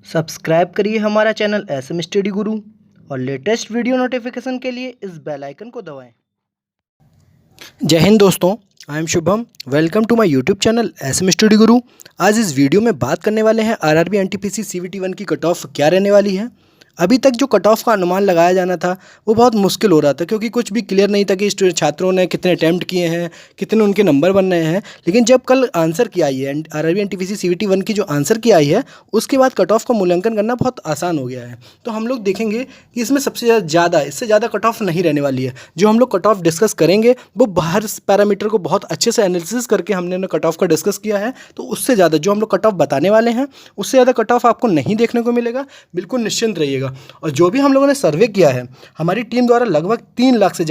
Subscribe करिए हमारा channel SM study गुरु और लेटेस्ट वीडियो नोटिफिकेशन के लिए इस बेल आइकन को दबाएं। जय हिंद दोस्तों, I am Shubham. Welcome to my YouTube channel SM study Guru. आज इस वीडियो में बात करने वाले हैं आरआरबी एनटीपीसी सीवीटी 1 की कट ऑफ क्या रहने वाली है। अभी तक जो कट ऑफ का अनुमान लगाया जाना था वो बहुत मुश्किल हो रहा था, क्योंकि कुछ भी क्लियर नहीं था कि छात्रों ने कितने अटैम्प्ट किए हैं, कितने उनके नंबर बन रहे हैं। लेकिन जब कल आंसर की आई है आरआरबी एनटीपीसी सीवीटी 1 की जो आंसर की आई है, उसके बाद कट ऑफ का मूल्यांकन करना बहुत आसान हो गया है। तो हम लोग देखेंगे कि इसमें सबसे ज़्यादा इससे ज़्यादा कट ऑफ नहीं रहने वाली है। जो हम लोग कट ऑफ डिस्कस करेंगे वो बाहर पैरामीटर को बहुत अच्छे से एनालिसिस करके हमने कट ऑफ का डिस्कस किया है। तो उससे ज़्यादा जो हम लोग कट ऑफ बताने वाले हैं उससे ज़्यादा कट ऑफ आपको नहीं देखने को मिलेगा, बिल्कुल निश्चिंत रहिएगा। और जो भी हम लोगों ने सर्वे किया है, हमारी टीम द्वारा लगभग 3 लाख से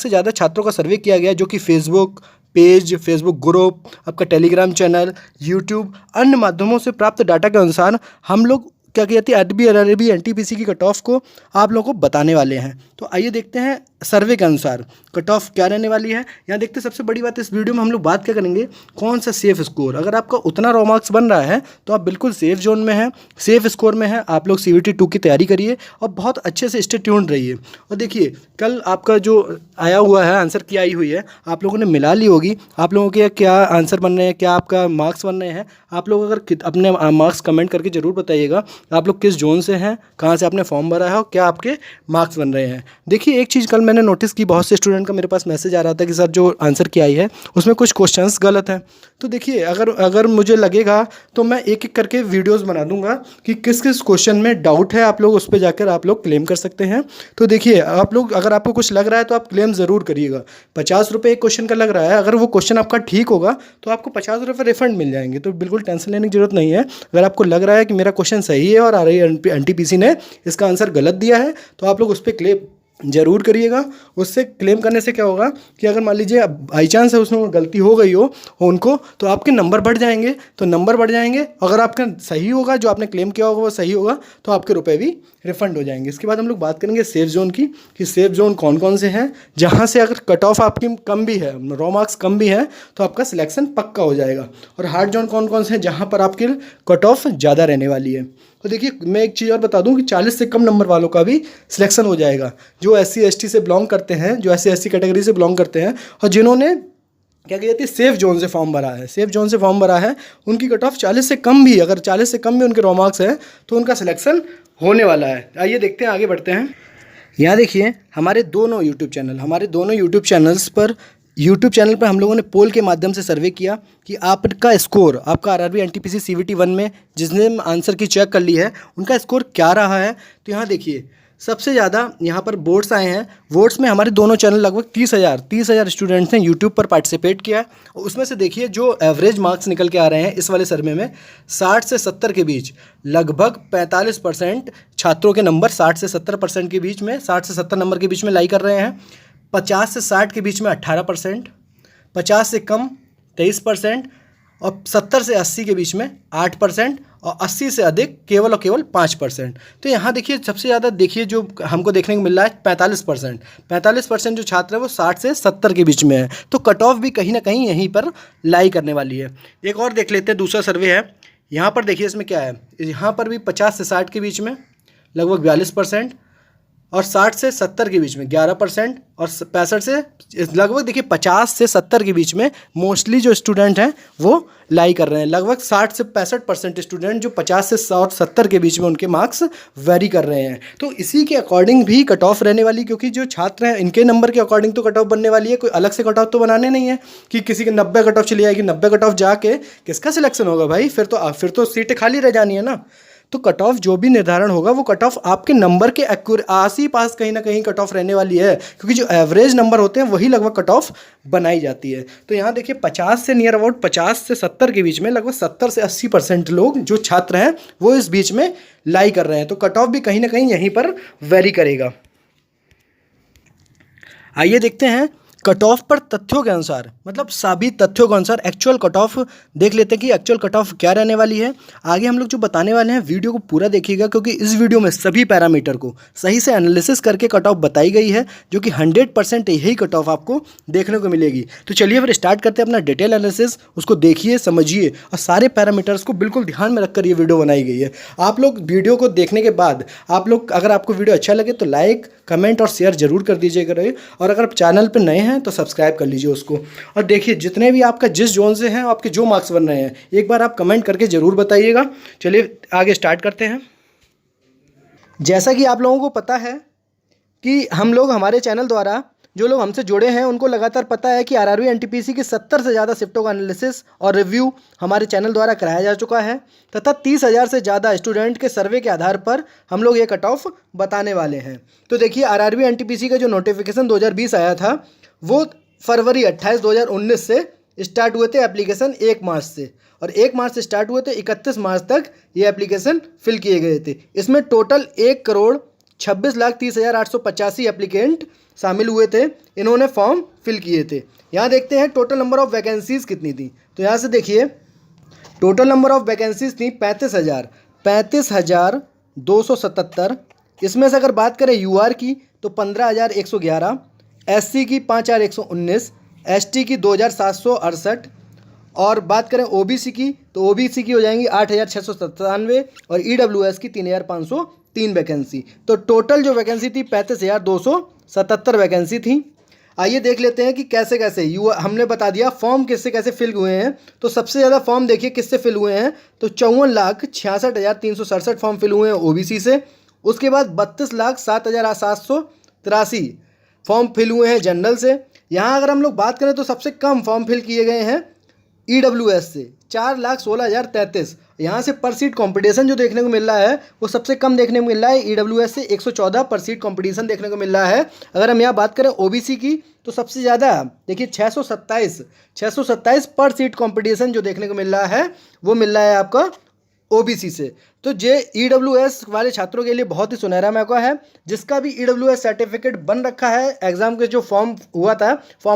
ज़्यादा छात्रों का सर्वे किया गया है, जो कि फेसबुक पेज, फेसबुक ग्रुप, आपका टेलीग्राम चैनल, यूट्यूब, अन्य माध्यमों से प्राप्त डाटा के अनुसार हम लोग क्या कहती है आरआरबी एनटीपीसी की कट ऑफ को आप लोगों को बताने वाले हैं। तो आइए देखते हैं सर्वे के अनुसार कट ऑफ क्या रहने वाली है। यहाँ देखते हैं सबसे बड़ी बात इस वीडियो में हम लोग बात क्या करेंगे, कौन सा सेफ स्कोर। अगर आपका उतना रॉ मार्क्स बन रहा है तो आप बिल्कुल सेफ जोन में हैं, सेफ स्कोर में है। आप लोग सीवीटी 2 की तैयारी करिए और बहुत अच्छे से स्टे ट्यून्ड रहिए। और देखिए कल आपका जो आया हुआ है आंसर की आई हुई है, आप लोगों ने मिला ली होगी। आप लोगों के क्या आंसर बन रहे हैं, क्या आपका मार्क्स बन रहे हैं। आप लोग अगर अपने मार्क्स कमेंट करके ज़रूर बताइएगा आप लोग किस जोन से हैं, कहाँ से आपने फॉर्म भरा है और क्या आपके मार्क्स बन रहे हैं। देखिए एक चीज़ कल मैंने नोटिस की, बहुत से स्टूडेंट का मेरे पास मैसेज आ रहा था कि सर जो आंसर की आई है उसमें कुछ क्वेश्चंस गलत हैं। तो देखिए अगर मुझे लगेगा तो मैं एक एक करके वीडियोस बना दूंगा कि किस किस क्वेश्चन में डाउट है, आप लोग उस पर जाकर आप लोग क्लेम कर सकते हैं। तो देखिए आप लोग अगर आपको कुछ लग रहा है तो आप क्लेम ज़रूर करिएगा। 50 रुपये एक क्वेश्चन का लग रहा है, अगर वो क्वेश्चन आपका ठीक होगा तो आपको 50 रुपये रिफंड मिल जाएंगे। तो बिल्कुल टेंशन लेने की जरूरत नहीं है। अगर आपको लग रहा है कि मेरा क्वेश्चन सही है और एनटीपीसी ने इसका आंसर गलत दिया है तो आप लोग उस पर क्लेम जरूर करिएगा। उससे क्लेम करने से क्या होगा कि अगर मान लीजिए बाई चांस है उसमें गलती हो गई हो उनको, तो आपके नंबर बढ़ जाएंगे। तो नंबर बढ़ जाएंगे, अगर आपका सही होगा, जो आपने क्लेम किया होगा वो सही होगा, तो आपके रुपए भी रिफंड हो जाएंगे। इसके बाद हम लोग बात करेंगे सेफ जोन की, कि सेफ जोन कौन कौन से हैं, जहाँ से अगर कट ऑफ आपकी कम भी है, रॉ मार्क्स कम भी है, तो आपका सिलेक्शन पक्का हो जाएगा। और हार्ड जोन कौन कौन से हैं, जहाँ पर आपकी कट ऑफ ज़्यादा रहने वाली है। तो देखिए मैं एक चीज़ और बता दूं कि 40 से कम नंबर वालों का भी सिलेक्शन हो जाएगा, जो SC ST से बिलोंग करते हैं, जो SC SC कैटेगरी से बिलोंग करते हैं और जिन्होंने क्या कहती है सेफ जोन से फॉर्म भरा है, सेफ जोन से फॉर्म भरा है, उनकी कट ऑफ 40 से कम भी, अगर 40 से कम भी उनके रॉ मार्क्स हैं तो उनका सिलेक्शन होने वाला है। आइए देखते हैं, आगे बढ़ते हैं। यहाँ देखिए हमारे दोनों यूट्यूब चैनल पर हम लोगों ने पोल के माध्यम से सर्वे किया कि आपका स्कोर, आपका आरआरबी एनटीपीसी सीवीटी 1 में जिसने आंसर की चेक कर ली है उनका स्कोर क्या रहा है। तो यहाँ देखिए सबसे ज़्यादा यहाँ पर वोट्स आए हैं। वोट्स में हमारे दोनों चैनल लगभग 30,000 स्टूडेंट्स ने यूट्यूब पर पार्टिसिपेट किया है। और उसमें से देखिए जो एवरेज मार्क्स निकल के आ रहे हैं इस वाले सर्वे में 60 से 70 के बीच, लगभग 45% छात्रों के नंबर 60 से 70% के बीच में, 60 से 70 नंबर के बीच में लाई कर रहे हैं। 50 से 60 के बीच में 18%, 50 से कम 23% और 70 से 80 के बीच में 8% और 80 से अधिक केवल और केवल 5%। तो यहाँ देखिए सबसे ज़्यादा देखिए जो हमको देखने को मिल रहा है 45% जो छात्र है वो 60 से 70 के बीच में है। तो कट ऑफ भी कहीं ना कहीं यहीं पर लाई करने वाली है। एक और देख लेते हैं, दूसरा सर्वे है। यहाँ पर देखिए इसमें क्या है, यहाँ पर भी 50 से 60 के बीच में लगभग 42% और 60 से 70 के बीच में 11% और 65 से लगभग देखिए 50 से 70 के बीच में मोस्टली जो स्टूडेंट हैं वो लाई कर रहे हैं। लगभग 60 से 65% स्टूडेंट जो 50 से 70 के बीच में उनके मार्क्स वेरी कर रहे हैं। तो इसी के अकॉर्डिंग भी कट ऑफ रहने वाली, क्योंकि जो छात्र हैं इनके नंबर के अकॉर्डिंग तो कट ऑफ बनने वाली है। कोई अलग से कट ऑफ तो बनाने नहीं है कि किसी के 90 कट ऑफ चली जाएगी, 90 कट ऑफ जाके किसका सिलेक्शन होगा भाई, फिर तो सीटें खाली रह जानी है ना। तो कट ऑफ जो भी निर्धारण होगा वो कट ऑफ आपके नंबर के आस ही पास कहीं ना कहीं कट ऑफ रहने वाली है, क्योंकि जो एवरेज नंबर होते हैं वही लगभग कट ऑफ बनाई जाती है। तो यहाँ देखिए 50 से नियर अबाउट 50 से 70 के बीच में लगभग 70 से 80% लोग जो छात्र हैं वो इस बीच में लाई कर रहे हैं। तो कट ऑफ भी कहीं ना कहीं यहीं पर वेरी करेगा। आइए देखते हैं कट ऑफ पर तथ्यों के अनुसार, मतलब सभी तथ्यों के अनुसार एक्चुअल कट ऑफ देख लेते हैं कि एक्चुअल कट ऑफ क्या रहने वाली है। आगे हम लोग जो बताने वाले हैं, वीडियो को पूरा देखिएगा, क्योंकि इस वीडियो में सभी पैरामीटर को सही से एनालिसिस करके कट ऑफ बताई गई है, जो कि 100% यही कट ऑफ आपको देखने को मिलेगी। तो चलिए फिर स्टार्ट करते हैं अपना डिटेल एनालिसिस। उसको देखिए, समझिए और सारे पैरामीटर्स को बिल्कुल ध्यान में रखकर ये वीडियो बनाई गई है। आप लोग वीडियो को देखने के बाद आप लोग, अगर आपको वीडियो अच्छा लगे तो लाइक, कमेंट और शेयर जरूर कर दीजिएगा। और अगर आप चैनल पर नए हैं तो सब्सक्राइब कर लीजिए उसको। और देखिए, जितने भी आपका जिस जोन से हैं, आपके जो मार्क्स बन रहे हैं, एक बार आप कमेंट करके ज़रूर बताइएगा। चलिए आगे स्टार्ट करते हैं। जैसा कि आप लोगों को पता है कि हम लोग, हमारे चैनल द्वारा जो लोग हमसे जुड़े हैं, उनको लगातार पता है कि आरआरबी एनटीपीसी की 70 से ज़्यादा शिफ्टों का एनालिसिस और रिव्यू हमारे चैनल द्वारा कराया जा चुका है, तथा 30,000 से ज़्यादा स्टूडेंट के सर्वे के आधार पर हम लोग ये कट ऑफ बताने वाले हैं। तो देखिए, आरआरबी एनटीपीसी का जो नोटिफिकेशन 2020 आया था, वो फरवरी 28, 2019 से स्टार्ट हुए थे एप्लीकेशन 1 मार्च से, और 1 मार्च से स्टार्ट हुए थे, 31 मार्च तक ये एप्लीकेशन फिल किए गए थे। इसमें टोटल 1,26,30,885 एप्लीकेंट शामिल हुए थे। इन्होंने फॉर्म फिल किए थे। यहाँ देखते हैं टोटल नंबर ऑफ वैकेंसीज़ कितनी थी। तो यहाँ से देखिए, टोटल नंबर ऑफ वैकेंसीज़ थी 35,277। इसमें से अगर बात करें यूआर की तो 15,111, एससी की 5,119, एसटी की 2,768, और बात करें ओबीसी की तो ओबीसी की हो जाएंगी 8,697, और ईडब्ल्यूएस की 3,503 वैकेंसी। तो टोटल जो वैकेंसी थी 35,277 वैकेंसी थी। आइए देख लेते हैं कि कैसे कैसे हमने बता दिया फॉर्म किससे कैसे फिल हुए हैं। तो सबसे ज़्यादा फॉर्म देखिए किससे फिल हुए हैं, तो 54,66,367 फॉर्म फिल हुए हैं ओबीसी से। उसके बाद 32,07,783 फॉर्म फिल हुए हैं जनरल से। यहाँ अगर हम लोग बात करें तो सबसे कम फॉर्म फिल किए गए हैं ईडब्ल्यूएस से, 4,16,033। यहाँ से पर सीट कंपटीशन जो देखने को मिल रहा है वो सबसे कम देखने को मिल रहा है ईडब्ल्यूएस से, 114 पर सीट कंपटीशन देखने को मिल रहा है। अगर हम यहाँ बात करें ओबीसी की तो सबसे ज़्यादा देखिए 627 पर सीट कंपटीशन जो देखने को मिल रहा है वो मिल रहा है आपका ओबीसी से। तो ये ईडब्ल्यूएस वाले छात्रों के लिए बहुत ही सुनहरा मौका है। जिसका भी ईडब्ल्यूएस सर्टिफिकेट बन रखा है, एग्जाम के जो फॉर्म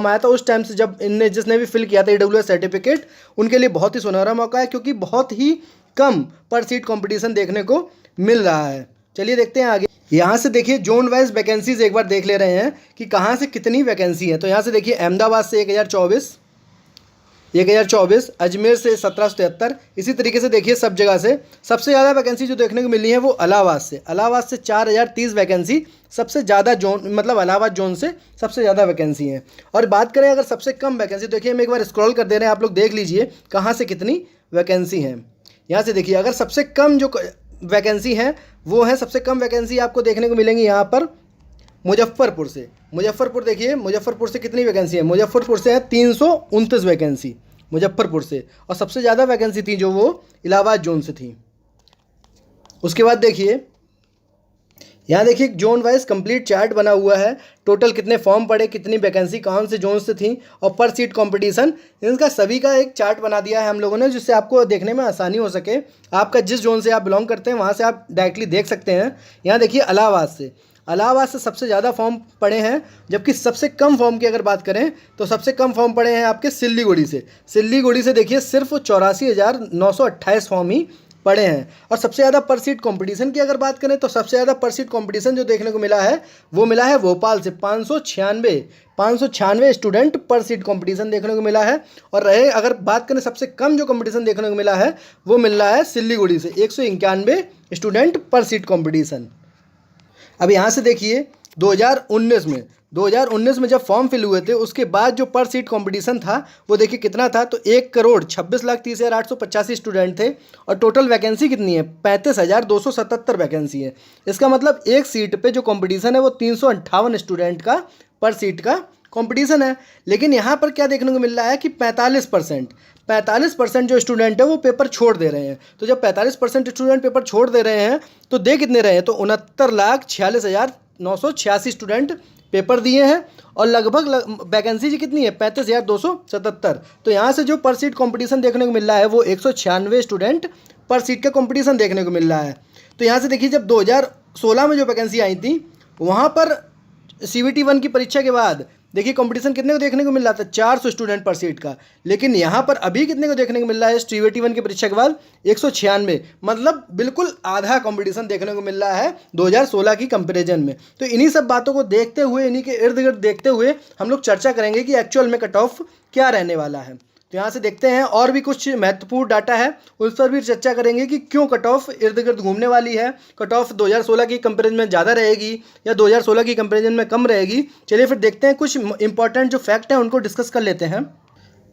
आया था उस टाइम से, जब जिसने भी फिल किया था ईडब्ल्यूएस सर्टिफिकेट, उनके लिए बहुत ही सुनहरा मौका है, क्योंकि बहुत ही कम पर सीट कंपटीशन देखने को मिल रहा है। चलिए देखते हैं आगे। यहाँ से देखिए जोन वाइज वैकेंसीज एक बार देख ले रहे हैं कि कहाँ से कितनी वैकेंसी है। तो यहाँ से देखिए, अहमदाबाद से 1,024, अजमेर से 1,773। इसी तरीके से देखिए सब जगह से सबसे ज़्यादा वैकेंसी जो देखने को मिली है वो इलाहाबाद से 4,030 वैकेंसी सबसे ज़्यादा जोन, मतलब इलाहाबाद जोन से सबसे ज़्यादा वैकेंसी है। और बात करें अगर सबसे कम वैकेंसी, देखिए हम एक बार स्क्रॉल कर दे रहे हैं, आप लोग देख लीजिए कहाँ से कितनी वैकेंसी है। यहाँ से देखिए, अगर सबसे कम जो वैकेंसी है वो है, सबसे कम वैकेंसी आपको देखने को मिलेंगी यहाँ पर मुजफ्फरपुर से। मुजफ्फरपुर देखिए, मुजफ्फरपुर से कितनी वैकेंसी है, मुजफ्फरपुर से है 329 वैकेंसी मुजफ्फरपुर से, और सबसे ज़्यादा वैकेंसी थी जो वो इलाहाबाद जोन से थी। उसके बाद देखिए, यहाँ देखिए जोन वाइज कंप्लीट चार्ट बना हुआ है, टोटल कितने फॉर्म पड़े, कितनी वैकेंसी कौन से जोन से थी, और पर सीट कंपटीशन, इनका सभी का एक चार्ट बना दिया है हम लोगों ने, जिससे आपको देखने में आसानी हो सके। आपका जिस जोन से आप बिलोंग करते हैं वहाँ से आप डायरेक्टली देख सकते हैं। यहाँ देखिए, इलाहाबाद से सबसे ज़्यादा फॉर्म पड़े हैं, जबकि सबसे कम फॉर्म की अगर बात करें तो सबसे कम फॉर्म पड़े हैं आपके सिल्लीगुड़ी से देखिए सिर्फ 84,928 फॉर्म ही पड़े हैं। और सबसे ज़्यादा पर सीट कंपटीशन की अगर बात करें तो सबसे ज़्यादा पर सीट कंपटीशन जो देखने को मिला है वो मिला है भोपाल से, 596 स्टूडेंट पर सीट कंपटीशन देखने को मिला है। और अगर बात करें सबसे कम जो कंपटीशन देखने को मिला है वो मिल रहा है सिल्लीगुड़ी से, 191 स्टूडेंट पर सीट कंपटीशन। अब यहाँ से देखिए 2019 में जब फॉर्म फिल हुए थे उसके बाद जो पर सीट कंपटीशन था वो देखिए कितना था, तो 1,26,30,885 स्टूडेंट थे, और टोटल वैकेंसी कितनी है, 35,277 वैकेंसी है। इसका मतलब एक सीट पे जो कंपटीशन है वो 358 स्टूडेंट का पर सीट का कंपटीशन है। लेकिन यहाँ पर क्या देखने को मिल रहा है कि 45% जो स्टूडेंट है वो पेपर छोड़ दे रहे हैं। तो जब 45% स्टूडेंट पेपर छोड़ दे रहे हैं तो दे कितने रहे हैं, तो 69,46,986 स्टूडेंट पेपर दिए हैं, और लगभग वैकेंसी कितनी है, 35,277। तो यहाँ से जो पर सीट कंपटीशन देखने को मिल रहा है वो 196 स्टूडेंट पर सीट का कंपटीशन देखने को मिल रहा है। तो यहाँ से देखिए, जब 2016 में जो वैकेंसी आई थी वहाँ पर CBT 1 की परीक्षा के बाद देखिए कंपटीशन कितने को देखने को मिल रहा था, 400 स्टूडेंट पर सीट का। लेकिन यहाँ पर अभी कितने को देखने को मिल रहा है टीवेटी 1 की परीक्षा के बाद, 196। मतलब बिल्कुल आधा कंपटीशन देखने को मिल रहा है 2016 की कंपैरिजन में। तो इन्हीं सब बातों को देखते हुए, इन्हीं के इर्द गिर्द देखते हुए हम लोग चर्चा करेंगे कि एक्चुअल में कट ऑफ क्या रहने वाला है। तो यहाँ से देखते हैं और भी कुछ महत्वपूर्ण डाटा है, उस पर भी चर्चा करेंगे कि क्यों कट ऑफ इर्द गिर्द घूमने वाली है, कट ऑफ 2016 की कंपैरिजन में ज़्यादा रहेगी या 2016 की कंपैरिजन में कम रहेगी। चलिए फिर देखते हैं, कुछ इंपॉर्टेंट जो फैक्ट हैं उनको डिस्कस कर लेते हैं।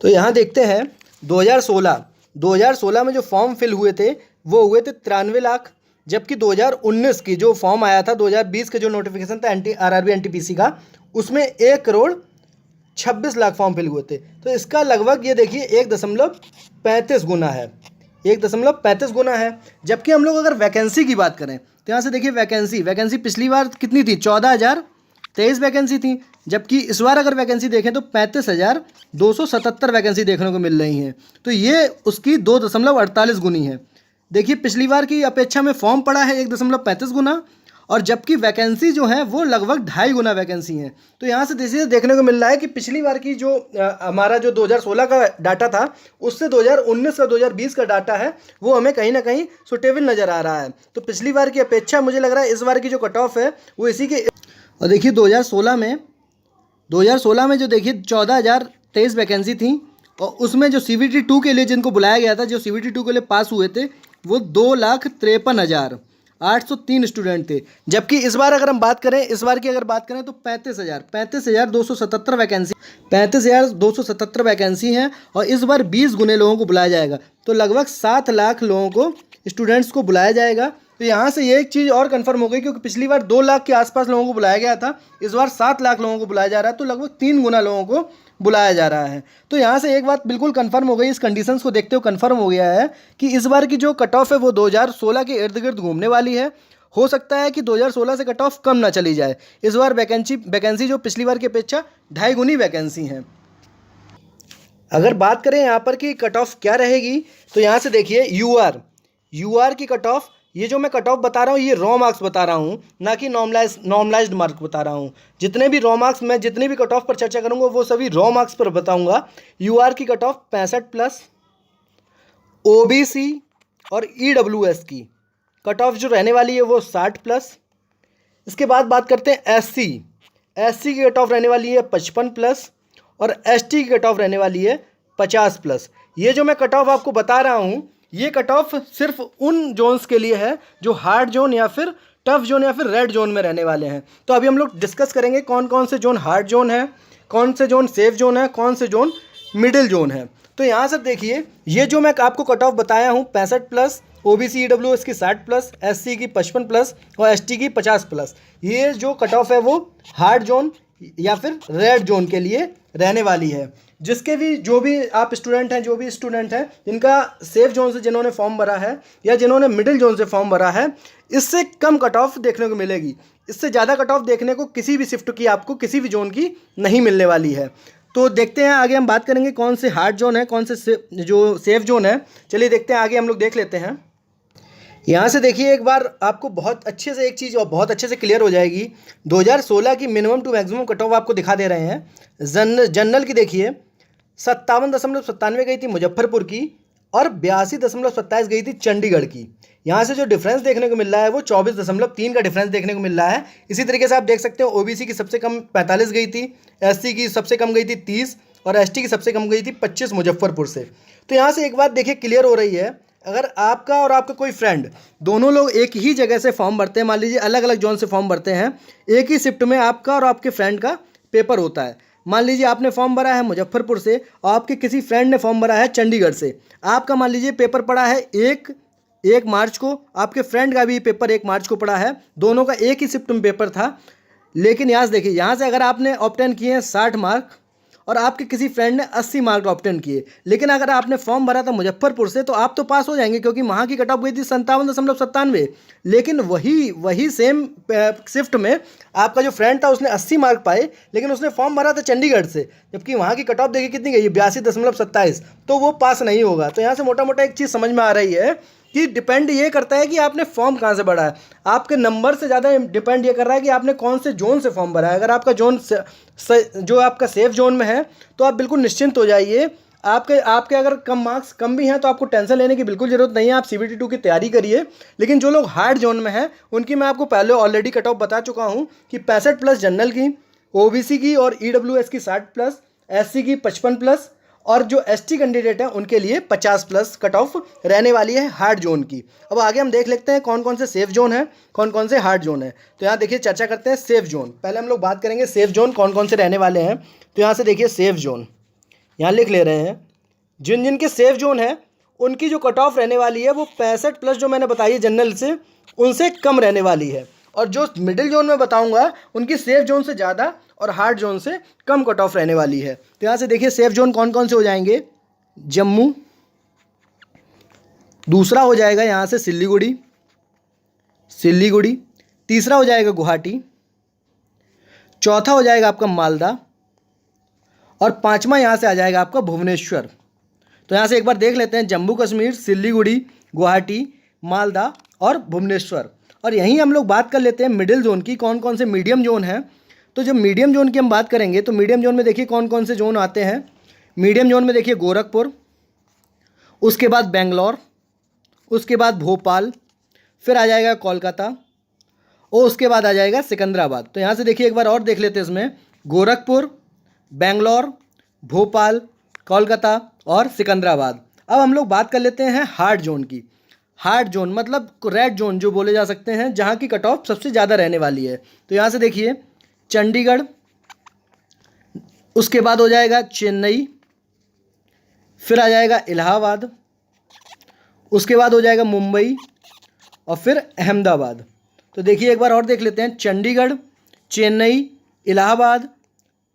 तो यहाँ देखते हैं 2016 में जो फॉर्म फिल हुए थे वो हुए थे 93 लाख, जबकि 2019 की जो फॉर्म आया था, 2020 के जो नोटिफिकेशन था RRB NTPC का, उसमें 1,26 लाख फॉर्म फिल हुए थे। तो इसका लगभग ये देखिए 1.35 गुना है, 1.35 गुना है। जबकि हम लोग अगर वैकेंसी की बात करें तो यहाँ से देखिए वैकेंसी पिछली बार कितनी थी, 14,023 वैकेंसी थी। जबकि इस बार अगर वैकेंसी देखें तो 35,277 वैकेंसी देखने को मिल रही हैं। तो ये उसकी 2.48 गुनी है। देखिए पिछली बार की अपेक्षा में फॉर्म पड़ा है 1.35 गुना, और जबकि वैकेंसी जो है वो लगभग 2.5 गुना वैकेंसी है। तो यहाँ से देखने को मिल रहा है कि पिछली बार की जो हमारा जो 2016 का डाटा था उससे 2019 का 2020 का डाटा है वो हमें कहीं ना कहीं सुटेबल नज़र आ रहा है। तो पिछली बार की अपेक्षा मुझे लग रहा है इस बार की जो कट ऑफ है वो इसी के। और देखिए 2016 में जो देखिए 14,023 वैकेंसी थी, और उसमें जो CBT 2 के लिए जिनको बुलाया गया था, जो CBT 2 के लिए पास हुए थे वो 2,53,803 स्टूडेंट थे। जबकि इस बार अगर हम बात करें, इस बार की अगर बात करें तो 35,277 वैकेंसी हैं, और इस बार 20 गुने लोगों को बुलाया जाएगा। तो लगभग 7 लाख लोगों को, स्टूडेंट्स को बुलाया जाएगा। तो यहाँ से ये एक चीज़ और कंफर्म हो गई, क्योंकि पिछली बार 2 लाख के आसपास लोगों को बुलाया गया था, इस बार 7 लाख लोगों को बुलाया जा रहा है। तो लगभग 3 गुना लोगों को बुलाया जा रहा है। तो यहाँ से एक बात बिल्कुल कंफर्म हो गई, इस कंडीशंस को देखते हुए कंफर्म हो गया है कि इस बार की जो कट ऑफ है वो 2016 के इर्द गिर्द घूमने वाली है। हो सकता है कि 2016 से कट ऑफ कम ना चली जाए। इस बार वैकेंसी जो पिछली बार की अपेक्षा 2.5 गुनी वैकेंसी हैं। अगर बात करें यहाँ पर कि कट ऑफ क्या रहेगी, तो यहाँ से देखिए यूआर की कट ऑफ, ये जो मैं कट ऑफ बता रहा हूँ ये रॉ मार्क्स बता रहा हूँ, ना कि नॉर्मलाइज्ड मार्क्स बता रहा हूँ। जितने भी रॉ मार्क्स, मैं जितने भी कट ऑफ पर चर्चा करूँगा वो सभी रॉ मार्क्स पर बताऊँगा। यूआर की कट ऑफ 65+, ओबीसी और ईडब्ल्यूएस की कट ऑफ जो रहने वाली है वो 60+। इसके बाद बात करते हैं एससी की कट ऑफ रहने वाली है 55+, और एसटी की कट ऑफ रहने वाली है 50+। ये जो मैं कट ऑफ आपको बता रहा हूँ ये कट ऑफ सिर्फ उन जोन्स के लिए है जो हार्ड जोन या फिर टफ जोन या फिर रेड जोन में रहने वाले हैं। तो अभी हम लोग डिस्कस करेंगे कौन कौन से जोन हार्ड जोन है, कौन से जोन सेफ जोन है, कौन से जोन मिडिल जोन है। तो यहाँ से देखिए ये जो मैं आपको कट ऑफ बताया हूँ 65+, ओबीसी ईडब्ल्यूएस की 60+, एससी की 55+ और एसटी की 50+, ये जो कट ऑफ है वो हार्ड जोन या फिर रेड जोन के लिए रहने वाली है। जिसके भी जो भी आप स्टूडेंट हैं, जो भी स्टूडेंट हैं जिनका सेफ जोन से जिन्होंने फॉर्म भरा है या जिन्होंने मिडिल जोन से फॉर्म भरा है, इससे कम कट ऑफ देखने को मिलेगी। इससे ज़्यादा कट ऑफ देखने को किसी भी शिफ्ट की, आपको किसी भी जोन की नहीं मिलने वाली है। तो देखते हैं आगे हम बात करेंगे कौन से हार्ड जोन है, कौन से जो सेफ जोन है। चलिए देखते हैं आगे, हम लोग देख लेते हैं। यहाँ से देखिए एक बार आपको बहुत अच्छे से एक चीज़ और बहुत अच्छे से क्लियर हो जाएगी। 2016 की minimum to maximum cut off आपको दिखा दे रहे हैं। जनरल की देखिए 57.97 गई थी मुजफ्फरपुर की, और 82.27 गई थी चंडीगढ़ की। यहाँ से जो डिफरेंस देखने को मिल रहा है वो 24.3 का डिफरेंस देखने को मिल रहा है। इसी तरीके से आप देख सकते हो ओबीसी की सबसे कम 45 गई थी, एससी की सबसे कम गई थी 30, और एसटी की सबसे कम गई थी 25 मुजफ्फरपुर से। तो यहाँ से एक बात देखिए क्लियर हो रही है, अगर आपका और आपका कोई फ्रेंड दोनों लोग एक ही जगह से फॉर्म भरते हैं, मान लीजिए अलग अलग जोन से फॉर्म भरते हैं, एक ही शिफ्ट में आपका और आपके फ्रेंड का पेपर होता है। मान लीजिए आपने फॉर्म भरा है मुजफ्फरपुर से और आपके किसी फ्रेंड ने फॉर्म भरा है चंडीगढ़ से। आपका मान लीजिए पेपर पड़ा है एक मार्च को, आपके फ्रेंड का भी पेपर 1 मार्च को पड़ा है, दोनों का एक ही शिफ्ट में पेपर था। लेकिन यहाँ से देखिए, यहाँ से अगर आपने ऑब्टेन किए हैं 60 मार्क और आपके किसी फ्रेंड ने 80 मार्क ऑब्टेन किए, लेकिन अगर आपने फॉर्म भरा था मुजफ्फरपुर से तो आप तो पास हो जाएंगे, क्योंकि वहाँ की कट ऑफ गई थी 57.97। लेकिन वही सेम शिफ्ट में आपका जो फ्रेंड था उसने 80 मार्क पाए, लेकिन उसने फॉर्म भरा था चंडीगढ़ से, जबकि वहाँ की कट ऑफ देखिए कितनी गई, 82.27, तो वो पास नहीं होगा। तो यहाँ से मोटा मोटा एक चीज़ समझ में आ रही है कि डिपेंड ये करता है कि आपने फॉर्म कहाँ से भरा है। आपके नंबर से ज़्यादा डिपेंड ये कर रहा है कि आपने कौन से जोन से फॉर्म भरा है। अगर आपका जोन जो आपका सेफ जोन में है तो आप बिल्कुल निश्चिंत हो जाइए। आपके अगर कम मार्क्स कम भी हैं तो आपको टेंशन लेने की बिल्कुल ज़रूरत नहीं है। आप CBT 2 की तैयारी करिए। लेकिन जो लोग हार्ड जोन में हैं उनकी मैं आपको पहले ऑलरेडी कट ऑफ बता चुका हूँ कि 65+ जनरल की, OBC की और EWS की 60+, SC की 55+, और जो ST कैंडिडेट हैं उनके लिए 50+ कट ऑफ रहने वाली है हार्ड जोन की। अब आगे हम देख लेते हैं कौन कौन से सेफ जोन है, कौन कौन से हार्ड जोन है। तो यहाँ देखिए चर्चा करते हैं सेफ जोन। पहले हम लोग बात करेंगे सेफ जोन कौन कौन से रहने वाले हैं। तो यहाँ से देखिए सेफ जोन यहाँ लिख ले रहे हैं। जिन जिनके सेफ जोन है उनकी जो कट ऑफ रहने वाली है वो 65+ जो मैंने बताई है जनरल से, उनसे कम रहने वाली है। और जो मिडिल जोन में बताऊंगा उनकी सेफ जोन से ज़्यादा और हार्ड जोन से कम कट ऑफ रहने वाली है। तो यहाँ से देखिए सेफ जोन कौन कौन से हो जाएंगे। जम्मू, दूसरा हो जाएगा यहाँ से सिल्लीगुड़ी, तीसरा हो जाएगा गुवाहाटी, चौथा हो जाएगा आपका मालदा, और पांचवा यहाँ से आ जाएगा आपका भुवनेश्वर। तो यहाँ से एक बार देख लेते हैं जम्मू कश्मीर, सिल्लीगुड़ी, गुवाहाटी, मालदा और भुवनेश्वर। और यहीं हम लोग बात कर लेते हैं मिडिल जोन की, कौन कौन से मीडियम जोन हैं। तो जब मीडियम जोन की हम बात करेंगे तो मीडियम जोन में देखिए कौन कौन से जोन आते हैं। मीडियम जोन में देखिए गोरखपुर, उसके बाद बेंगलोर, उसके बाद भोपाल, फिर आ जाएगा कोलकाता और उसके बाद आ जाएगा सिकंदराबाद। तो यहाँ से देखिए एक बार और देख लेते हैं इसमें, गोरखपुर, बेंगलोर, भोपाल, कोलकाता और सिकंदराबाद। अब हम लोग बात कर लेते हैं हार्ड जोन की। हार्ड जोन मतलब रेड जोन जो बोले जा सकते हैं, जहाँ की कट ऑफ सबसे ज़्यादा रहने वाली है। तो यहाँ से देखिए चंडीगढ़, उसके बाद हो जाएगा चेन्नई, फिर आ जाएगा इलाहाबाद, उसके बाद हो जाएगा मुंबई और फिर अहमदाबाद। तो देखिए एक बार और देख लेते हैं, चंडीगढ़, चेन्नई, इलाहाबाद,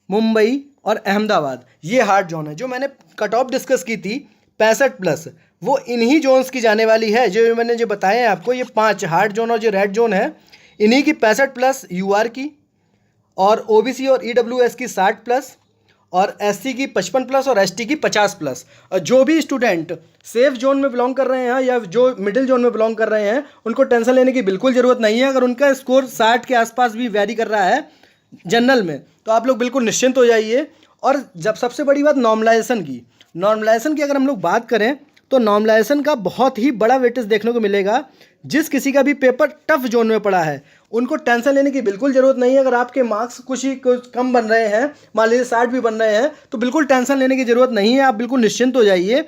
मुंबई और अहमदाबाद, ये हार्ड जोन है। जो मैंने कट ऑफ डिस्कस की थी 65+, वो इन्हीं जोन्स की जाने वाली है। जो मैंने जो बताए हैं आपको, ये 5 हार्ड जोन और जो रेड जोन है, इन्हीं की 65+ UR की, और OBC और EWS की 60+, और SC की 55+ और ST की 50+। और जो भी स्टूडेंट सेफ जोन में बिलोंग कर रहे हैं या जो मिडिल जोन में बिलोंग कर रहे हैं, उनको टेंशन लेने की बिल्कुल ज़रूरत नहीं है। अगर उनका स्कोर 60 के आसपास भी वेरी कर रहा है जनरल में, तो आप लोग बिल्कुल निश्चिंत हो जाइए। और जब सबसे बड़ी बात नॉर्मलाइजेशन की अगर हम लोग बात करें तो नॉर्मलाइजेशन का बहुत ही बड़ा वेटेज देखने को मिलेगा। जिस किसी का भी पेपर टफ जोन में पड़ा है उनको टेंशन लेने की बिल्कुल ज़रूरत नहीं है। अगर आपके मार्क्स कुछ कम बन रहे हैं, मान लीजिए 60 भी बन रहे हैं, तो बिल्कुल टेंशन लेने की ज़रूरत नहीं है। आप बिल्कुल निश्चिंत हो जाइए,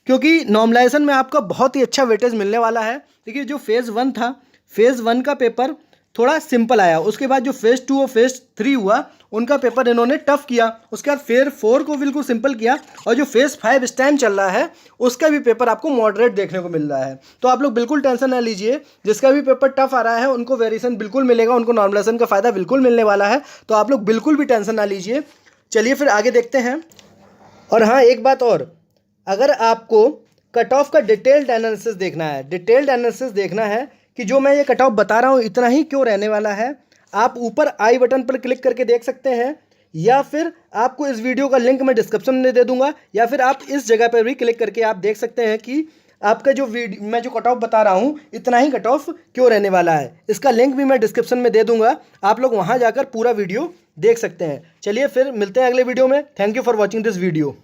क्योंकि नॉर्मलाइजेशन में आपका बहुत ही अच्छा वेटेज मिलने वाला है। देखिए जो फेज़ 1 था, फेज़ 1 का पेपर थोड़ा सिंपल आया, उसके बाद जो फेज़ 2 और फेज़ 3 हुआ उनका पेपर इन्होंने टफ किया, उसके बाद फेज़ 4 को बिल्कुल सिंपल किया, और जो फेज़ 5 इस टाइम चल रहा है उसका भी पेपर आपको मॉडरेट देखने को मिल रहा है। तो आप लोग बिल्कुल टेंशन ना लीजिए, जिसका भी पेपर टफ आ रहा है उनको वेरिएशन बिल्कुल मिलेगा, उनको नॉर्मलाइजेशन का फ़ायदा बिल्कुल मिलने वाला है। तो आप लोग बिल्कुल भी टेंशन ना लीजिए। चलिए फिर आगे देखते हैं। और हाँ, एक बात और, अगर आपको कट ऑफ का डिटेल्ड एनालिसिस देखना है कि जो मैं ये कट ऑफ बता रहा हूँ इतना ही क्यों रहने वाला है, आप ऊपर आई बटन पर क्लिक करके देख सकते हैं, या फिर आपको इस वीडियो का लिंक मैं डिस्क्रिप्शन में दे दूंगा, या फिर आप इस जगह पर भी क्लिक करके आप देख सकते हैं कि आपका जो मैं जो कट ऑफ बता रहा हूँ इतना ही कट ऑफ क्यों रहने वाला है। इसका लिंक भी मैं डिस्क्रिप्शन में दे दूंगा, आप लोग वहाँ जाकर पूरा वीडियो देख सकते हैं। चलिए फिर मिलते हैं अगले वीडियो में। Thank you for watching this video.